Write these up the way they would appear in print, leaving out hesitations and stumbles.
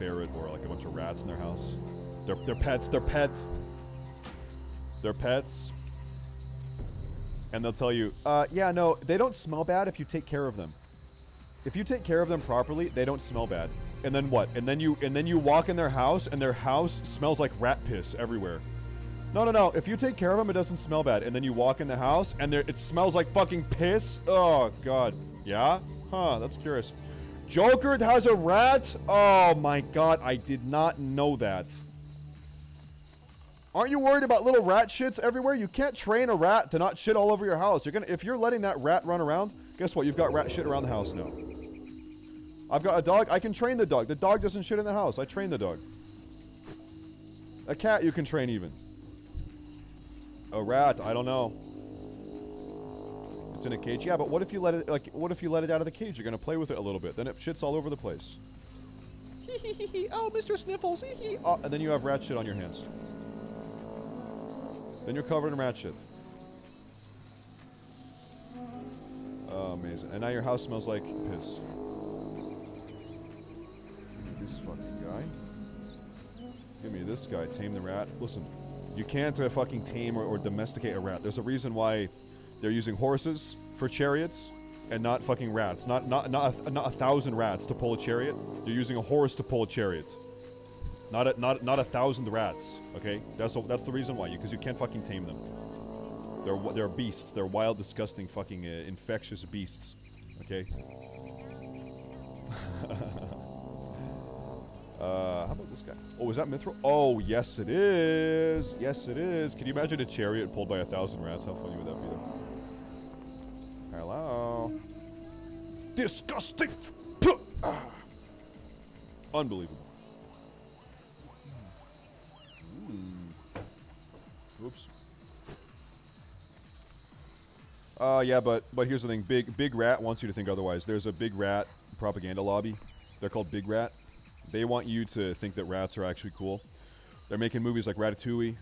ferret or like a bunch of rats in their house. They're pets. They're pets. They're pets. And they'll tell you, yeah, no, they don't smell bad if you take care of them. If you take care of them properly, they don't smell bad. And then what? And then you walk in their house, and their house smells like rat piss everywhere. No, no, no. If you take care of them, it doesn't smell bad. And then you walk in the house, and it smells like fucking piss. Oh, God. Yeah? Huh, that's curious. Joker has a rat? Oh, my God. I did not know that. Aren't you worried about little rat shits everywhere? You can't train a rat to not shit all over your house. If you're letting that rat run around, guess what? You've got rat shit around the house now. I've got a dog. I can train the dog. The dog doesn't shit in the house. I train the dog. A cat you can train even. A rat, I don't know. It's in a cage. Yeah, but what if you let it what if you let it out of the cage? You're gonna play with it a little bit. Then it shits all over the place. Oh, Mr. Sniffles. Oh, and then you have rat shit on your hands. Then you're covered in rat shit. Oh, amazing. And now your house smells like piss. This fucking guy. Give me this guy. Tame the rat. Listen, you can't fucking tame or domesticate a rat. There's a reason why they're using horses for chariots and not fucking rats. Not 1,000 rats to pull a chariot. They're using a horse to pull a chariot. Not 1,000 rats. Okay, that's the reason why. Because you can't fucking tame them. They're beasts. They're wild, disgusting, fucking infectious beasts. Okay. How about this guy? Oh, is that Mithril? Oh, yes it is. Yes it is. Can you imagine a chariot pulled by 1,000 rats? How funny would that be, though? Hello. Disgusting. Unbelievable. Oops. Yeah, but here's the thing. Big Rat wants you to think otherwise. There's a Big Rat propaganda lobby. They're called Big Rat. They want you to think that rats are actually cool. They're making movies like Ratatouille.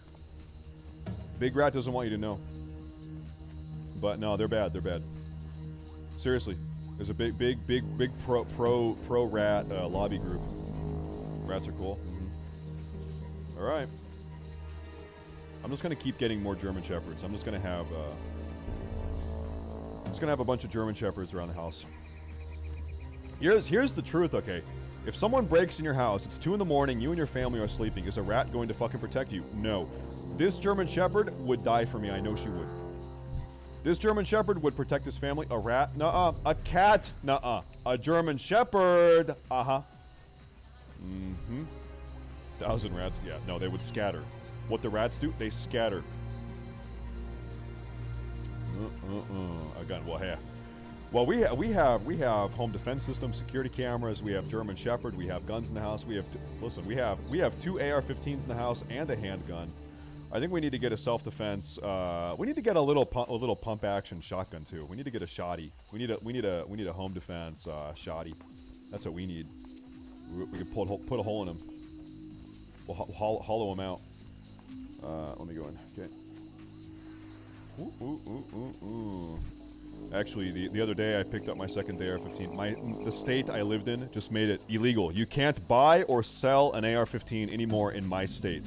Big Rat doesn't want you to know. But no, they're bad. They're bad. Seriously. There's a big pro rat lobby group. Rats are cool. Mm-hmm. All right. I'm just gonna keep getting more German Shepherds. I'm just gonna have a bunch of German Shepherds around the house. Here's the truth, okay? If someone breaks in your house, it's 2 in the morning, you and your family are sleeping, is a rat going to fucking protect you? No. This German Shepherd would die for me. I know she would. This German Shepherd would protect his family. A rat? Nuh-uh. A cat? Nuh-uh. A German Shepherd? Uh-huh. Mm-hmm. 1,000 rats? Yeah. No, they would scatter. What the rats do? They scatter. Again, well, hey. Well, we have home defense systems, security cameras. We have German Shepherd. We have guns in the house. We have listen. We have 2 AR-15s in the house and a handgun. I think we need to get a self-defense. We need to get a little pump action shotgun too. We need to get a shotty. We need a home defense shotty. That's what we need. We can put a hole in him. We'll hollow him out. Let me go in. Okay. Ooh. Actually, the other day I picked up my second AR-15. The state I lived in just made it illegal. You can't buy or sell an AR-15 anymore in my state.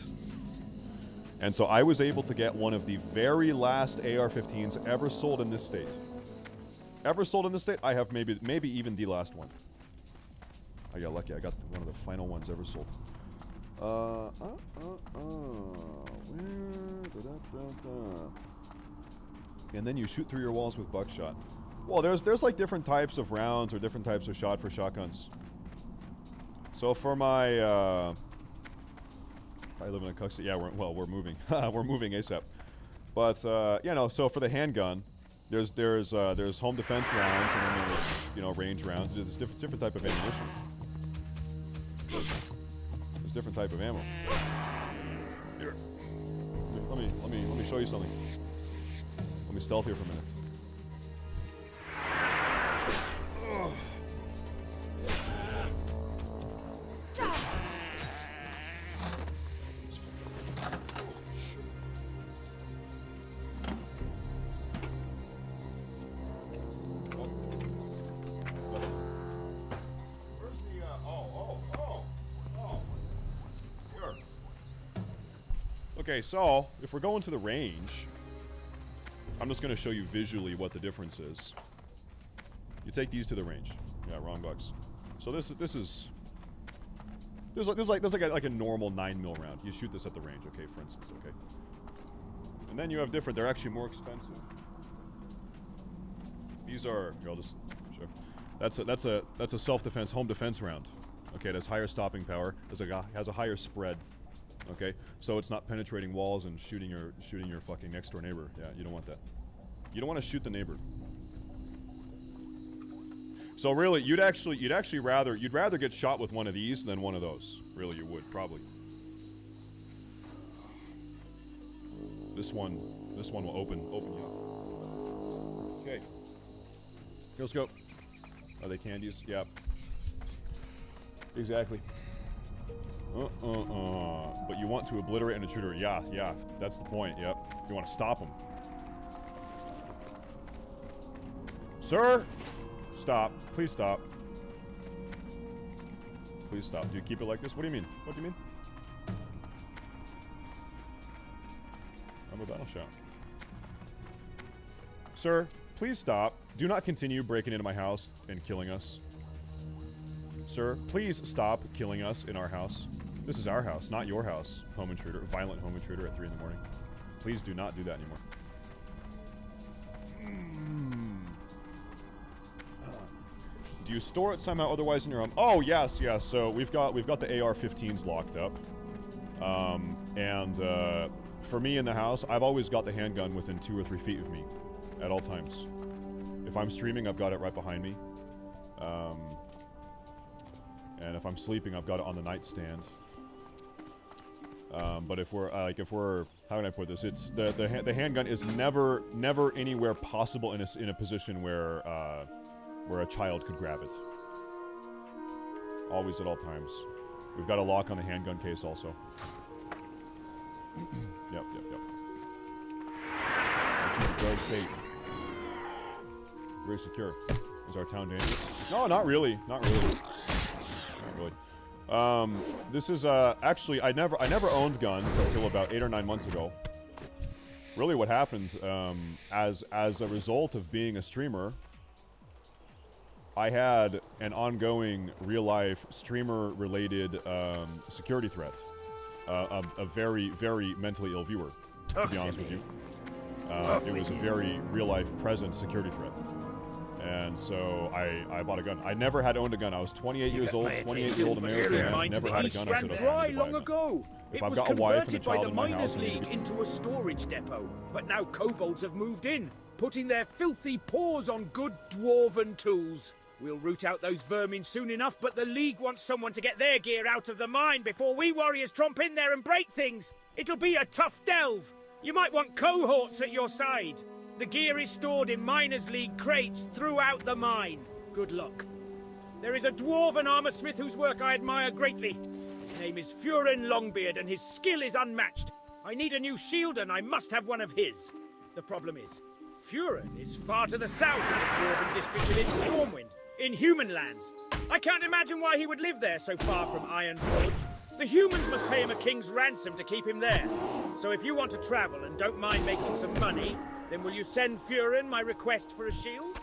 And so I was able to get one of the very last AR-15s ever sold in this state. Ever sold in this state? I have maybe even the last one. I got lucky. I got one of the final ones ever sold. And then you shoot through your walls with buckshot. Well, there's like different types of rounds or different types of shot for shotguns. So for my I live in a Cuxy. Yeah, we're moving. We're moving ASAP. But so for the handgun, there's home defense rounds, and then there's range rounds. There's different type of ammunition. There's different type of ammo. Here. Let me show you something. Let me stealth here for a minute. Okay, so if we're going to the range, I'm just going to show you visually what the difference is. You take these to the range. Yeah, wrong box. So this is like a normal 9mm round. You shoot this at the range, okay, for instance, okay. And then you have different. They're actually more expensive. These are. Here, I'll just show. That's a self-defense, home defense round. Okay, it has higher stopping power. Has a higher spread. Okay, so it's not penetrating walls and shooting your fucking next door neighbor. Yeah, you don't want that. You don't want to shoot the neighbor. So really, you'd rather get shot with one of these than one of those. Really, you would probably. This one will open you up. Okay. Let's go. Are they candies? Yep. Exactly. But you want to obliterate an intruder. Yeah. That's the point. Yep. You want to stop him. Sir! Stop. Please stop. Please stop. Do you keep it like this? What do you mean? What do you mean? I'm a battle shot. Sir, please stop. Do not continue breaking into my house and killing us. Sir, please stop killing us in our house. This is our house, not your house, home intruder. Violent home intruder at 3 in the morning. Please do not do that anymore. Do you store it somehow otherwise in your home? Oh, yes. So we've got the AR-15s locked up. For me in the house, I've always got the handgun within 2 or 3 feet of me at all times. If I'm streaming, I've got it right behind me. And if I'm sleeping, I've got it on the nightstand. But if we're how can I put this? It's the handgun is never anywhere possible in a position where a child could grab it. Always at all times. We've got a lock on the handgun case also. Yep. Keep it very safe. Very secure. Is our town dangerous? No, not really. Not really. This is actually I never owned guns until about 8 or 9 months ago. Really, what happened as a result of being a streamer, I had an ongoing real-life streamer-related security threat. A very, very mentally ill viewer, to be honest with you. It was a very real-life present security threat. And so I bought a gun. I never had owned a gun. I was 28 years old, 28-year-old American man, never had a gun. I said, dry long ago. If It I've was got a wife and a converted by child the in my Miners' house, League into a storage depot. But now kobolds have moved in, putting their filthy paws on good dwarven tools. We'll root out those vermin soon enough, but the League wants someone to get their gear out of the mine before we warriors tromp in there and break things. It'll be a tough delve. You might want cohorts at your side. The gear is stored in Miners' League crates throughout the mine. Good luck. There is a dwarven armorsmith whose work I admire greatly. His name is Furin Longbeard, and his skill is unmatched. I need a new shield, and I must have one of his. The problem is, Furin is far to the south in the dwarven district within Stormwind, in human lands. I can't imagine why he would live there so far from Ironforge. The humans must pay him a king's ransom to keep him there. So if you want to travel and don't mind making some money, then will you send Furin my request for a shield?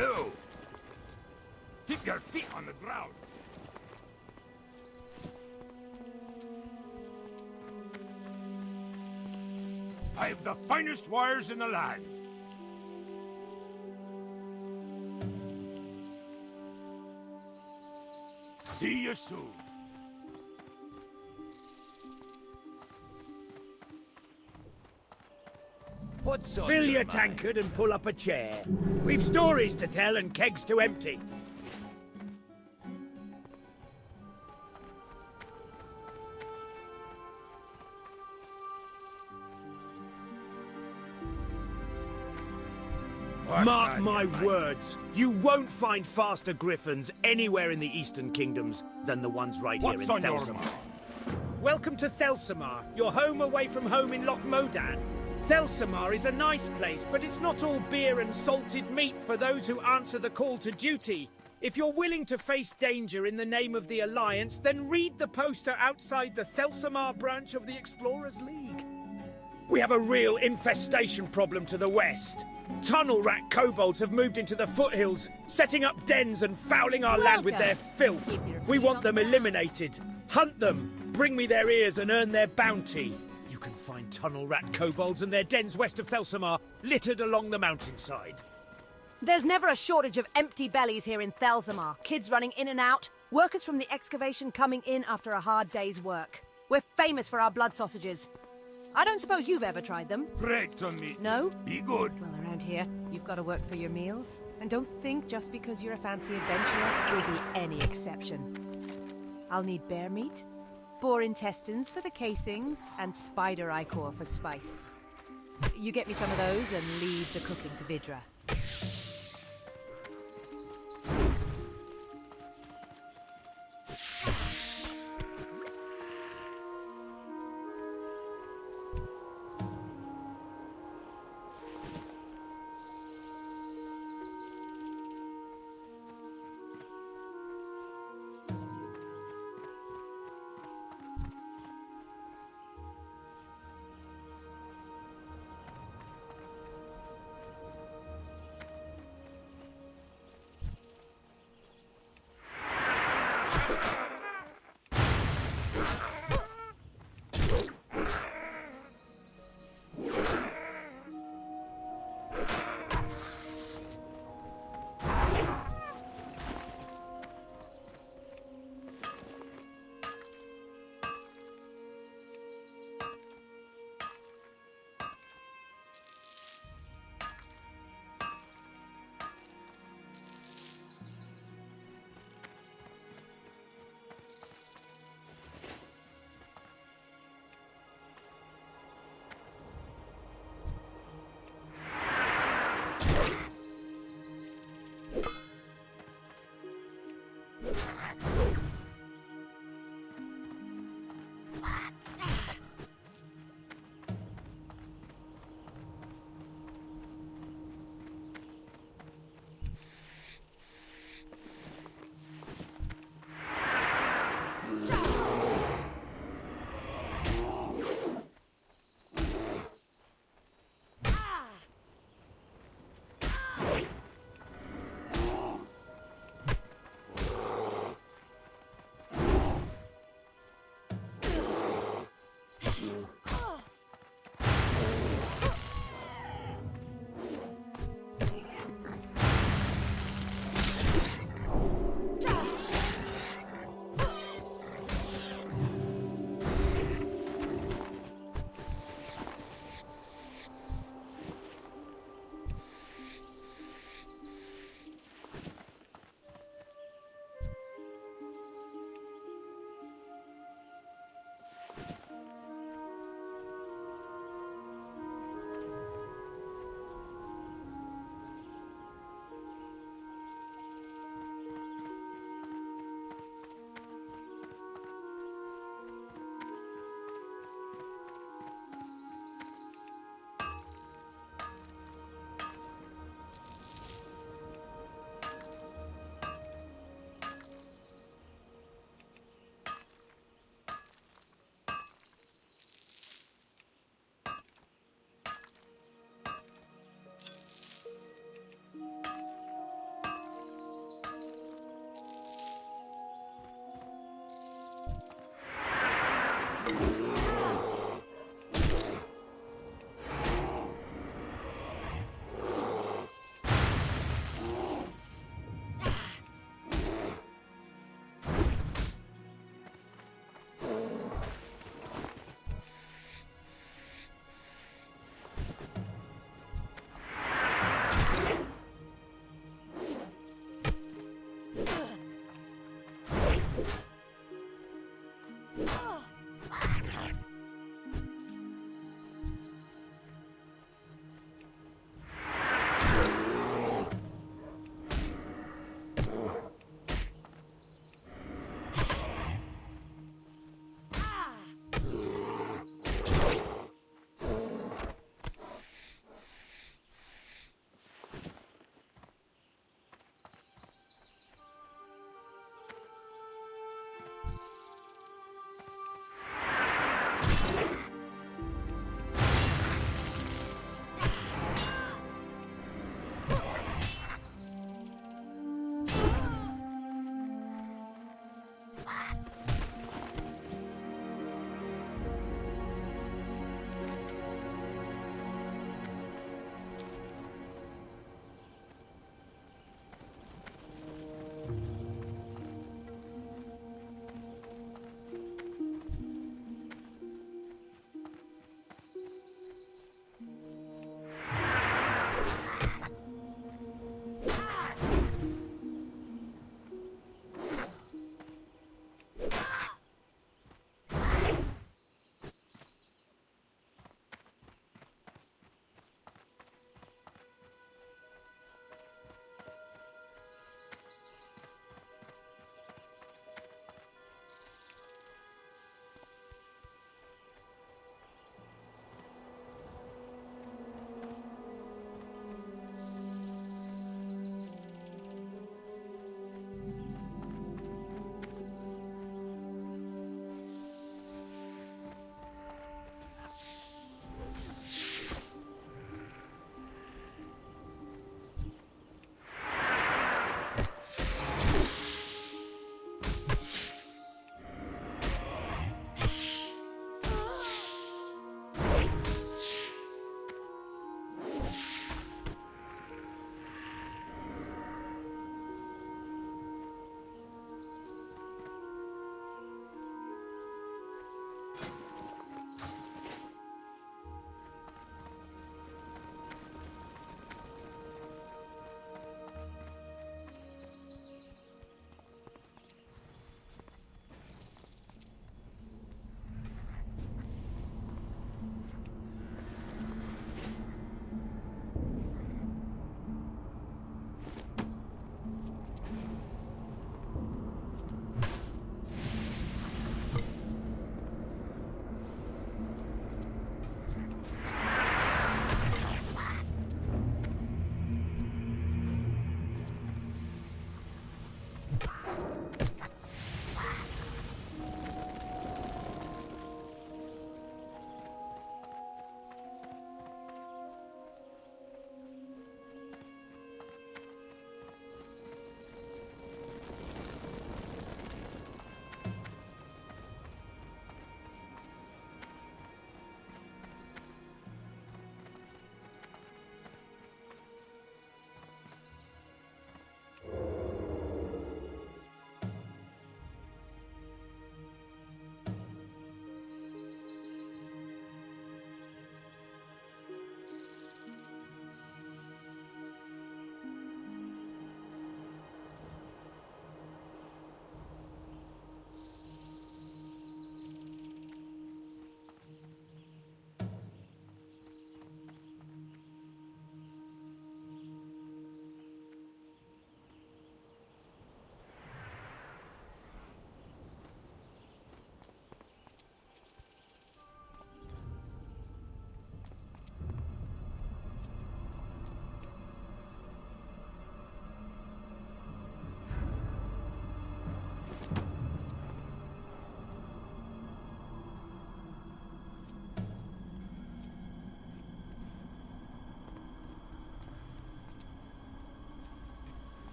Low. Keep your feet on the ground. I've the finest wires in the land. See you soon. What's on Fill your mind? tankard and pull up a chair. We've stories to tell and kegs to empty. What's Mark on my your mind? words, you won't find faster griffins anywhere in the Eastern Kingdoms than the ones right here What's in on your Thelsamar. mind? Welcome to Thelsamar, your home away from home in Loch Modan. Thelsamar is a nice place, but it's not all beer and salted meat for those who answer the call to duty. If you're willing to face danger in the name of the Alliance, then read the poster outside the Thelsamar branch of the Explorers League. We have a real infestation problem to the west. Tunnel rat kobolds have moved into the foothills, setting up dens and fouling our land with their filth. Keep your We feet want on them the ground. eliminated. Hunt them, bring me their ears and earn their bounty. You can find tunnel rat kobolds and their dens west of Thelsamar, littered along the mountainside. There's never a shortage of empty bellies here in Thelsamar. Kids running in and out, workers from the excavation coming in after a hard day's work. We're famous for our blood sausages. I don't suppose you've ever tried them? Great on me. No? Be good. Well, around here, you've got to work for your meals. And don't think just because you're a fancy adventurer, you'll be any exception. I'll need bear meat, boar intestines for the casings, and spider ichor for spice. You get me some of those and leave the cooking to Vidra.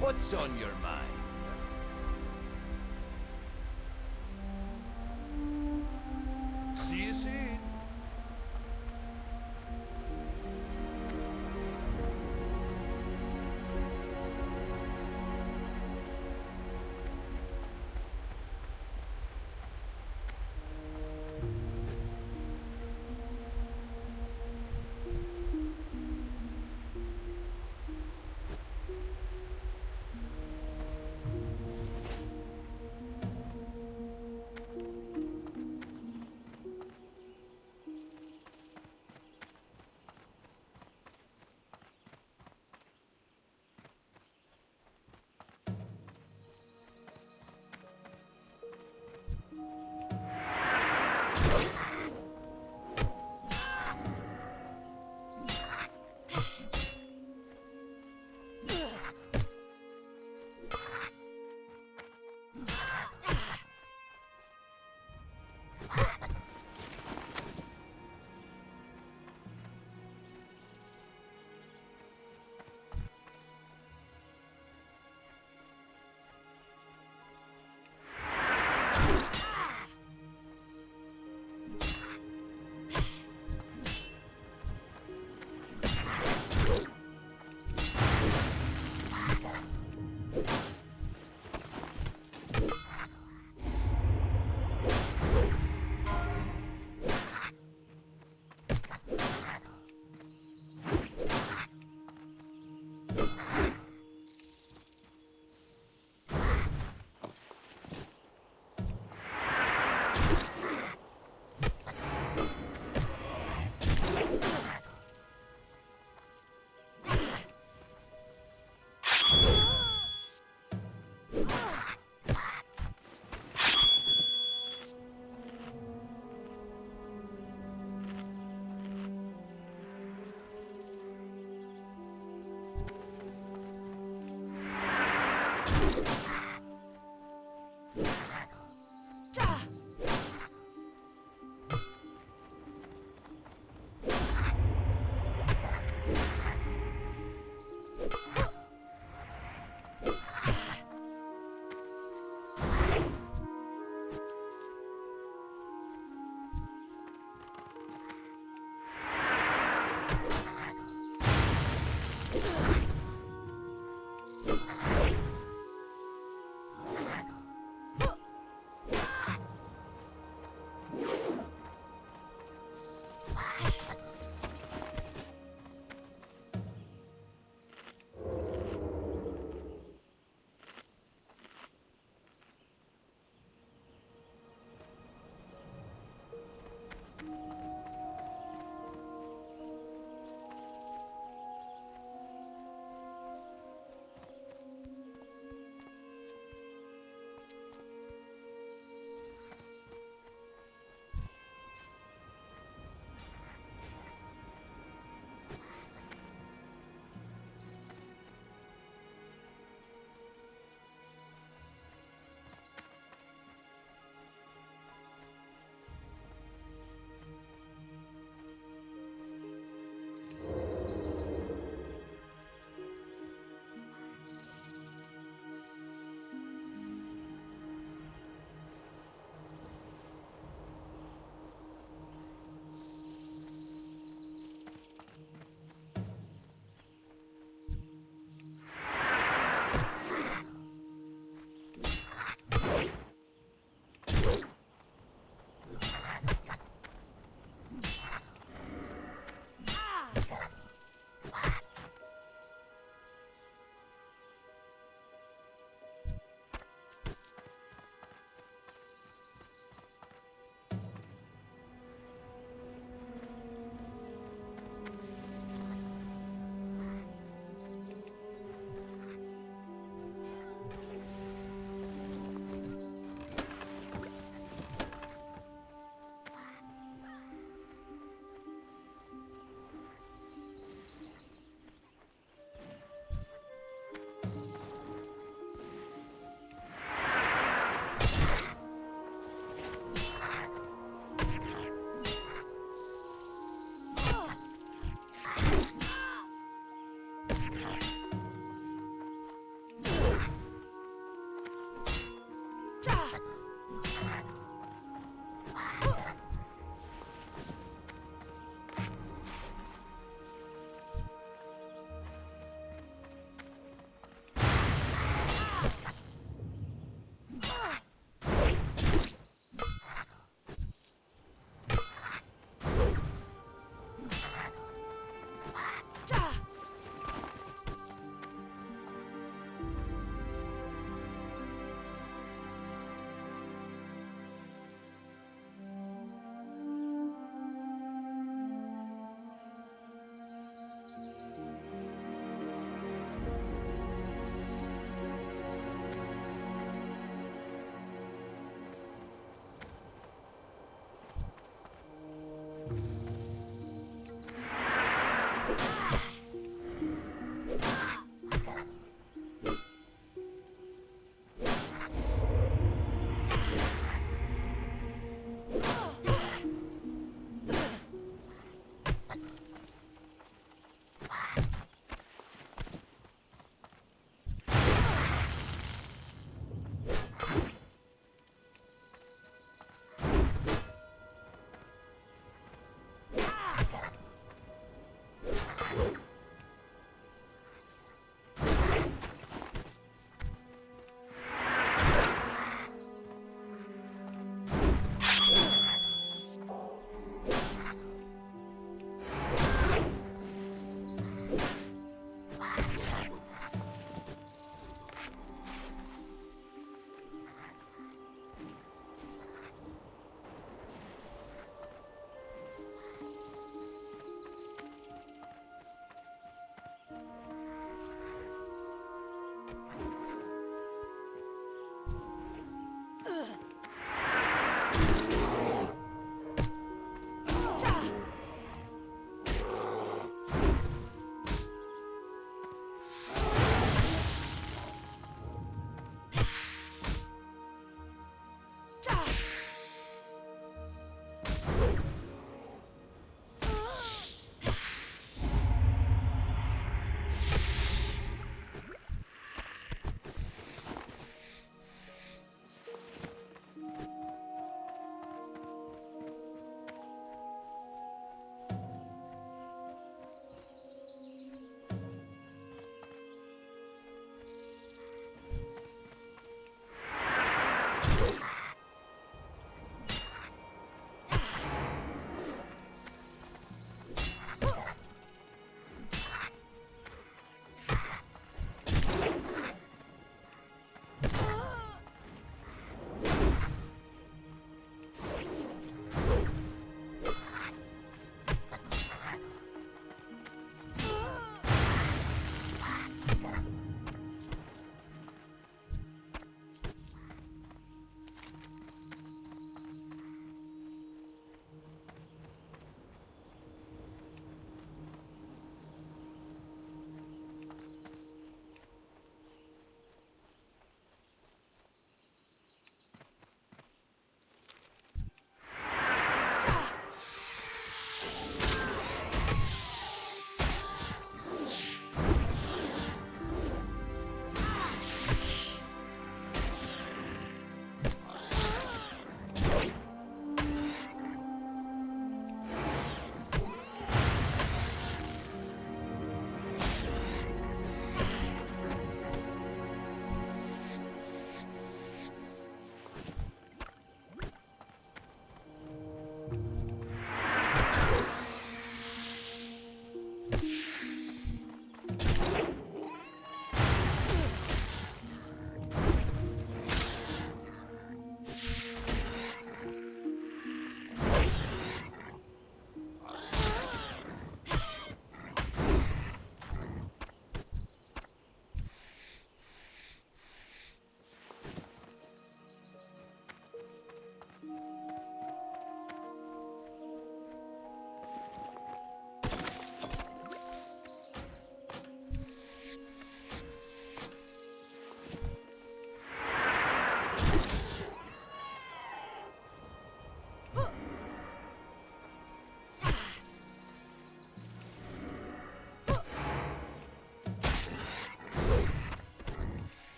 What's on your mind? See you soon.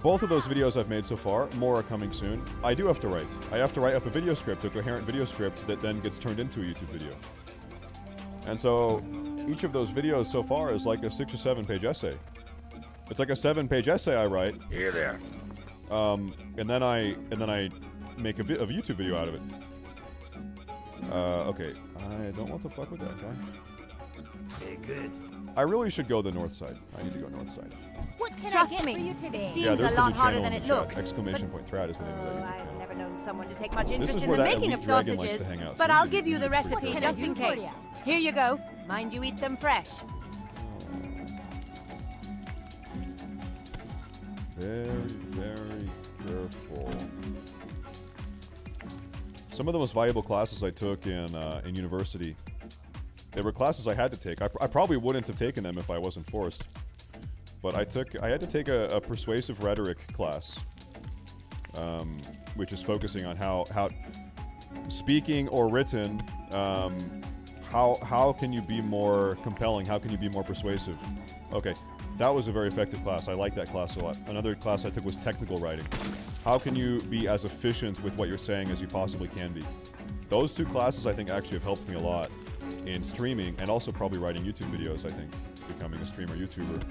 Both of those videos I've made so far, more are coming soon. I do have to write. I have to write up a video script, a coherent video script that then gets turned into a YouTube video. And so each of those videos so far is like a 6 or 7 page essay. It's like a 7-page essay I write. Here there. And then I make a YouTube video out of it. Okay, I don't want to fuck with that guy. Hey, good. I really should go the north side. I need to go north side. What can Trust I get me, for you today? seems there's a the lot new harder channel than in it the chat. looks. Exclamation point Thread is the name of that YouTube I've channel. never known someone to take much This interest is in where the that making of elite dragon likes sausages, to hang out, but so I'll you give can you the eat pretty recipe quick. just in What can I do case. for ya? Here you go. Mind you eat them fresh. Very, very careful. Some of the most valuable classes I took in university, they were classes I had to take. I probably wouldn't have taken them if I wasn't forced. But I had to take a persuasive rhetoric class, which is focusing on how speaking or written, how can you be more compelling? How can you be more persuasive? Okay, that was a very effective class. I like that class a lot. Another class I took was technical writing. How can you be as efficient with what you're saying as you possibly can be? Those 2 classes I think actually have helped me a lot in streaming and also probably writing YouTube videos, I think. becoming a streamer YouTuber.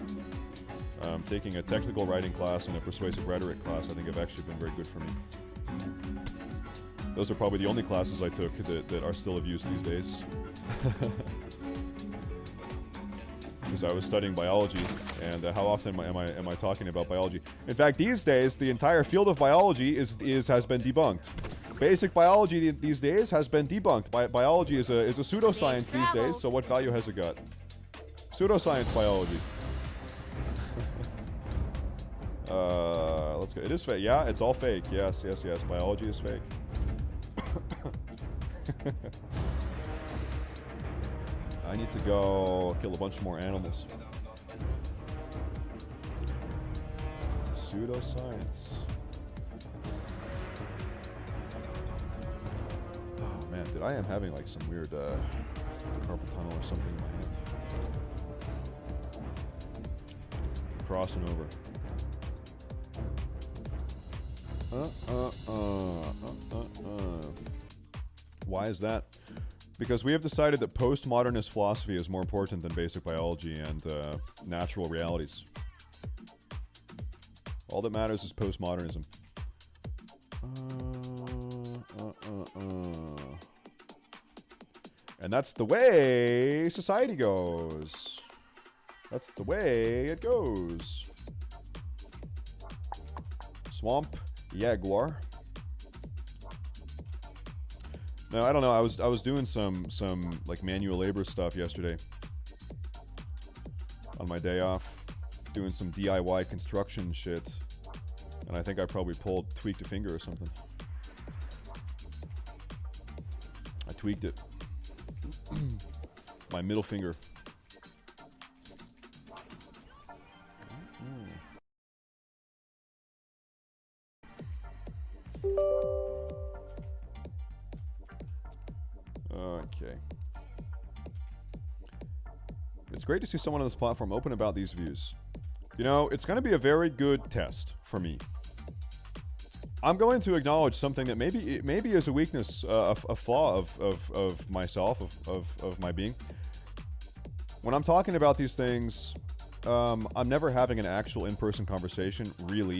Taking a technical writing class and a persuasive rhetoric class, I think, have actually been very good for me. Those are probably the only classes I took that are still of use these days. Because I was studying biology, and how often am I talking about biology? In fact, these days, the entire field of biology has been debunked. Basic biology these days has been debunked. Biology is a pseudoscience these days, so what value has it got? Pseudoscience biology. Let's go. It is fake. Yeah, it's all fake. Yes. Biology is fake. I need to go kill a bunch more animals. It's a pseudoscience. Oh man, dude, I am having like some weird carpal tunnel or something in my hand. Crossing over. Why is that? Because we have decided that postmodernist philosophy is more important than basic biology and natural realities. All that matters is postmodernism. And that's the way society goes. That's the way it goes. Swamp Jaguar. No, I don't know. I was doing some like manual labor stuff yesterday on my day off, doing some DIY construction shit, and I think I probably tweaked a finger or something. I tweaked it. My middle finger. Okay. It's great to see someone on this platform open about these views. You know, it's going to be a very good test for me. I'm going to acknowledge something that maybe is a weakness, a flaw of myself, of my being. When I'm talking about these things, I'm never having an actual in-person conversation, really.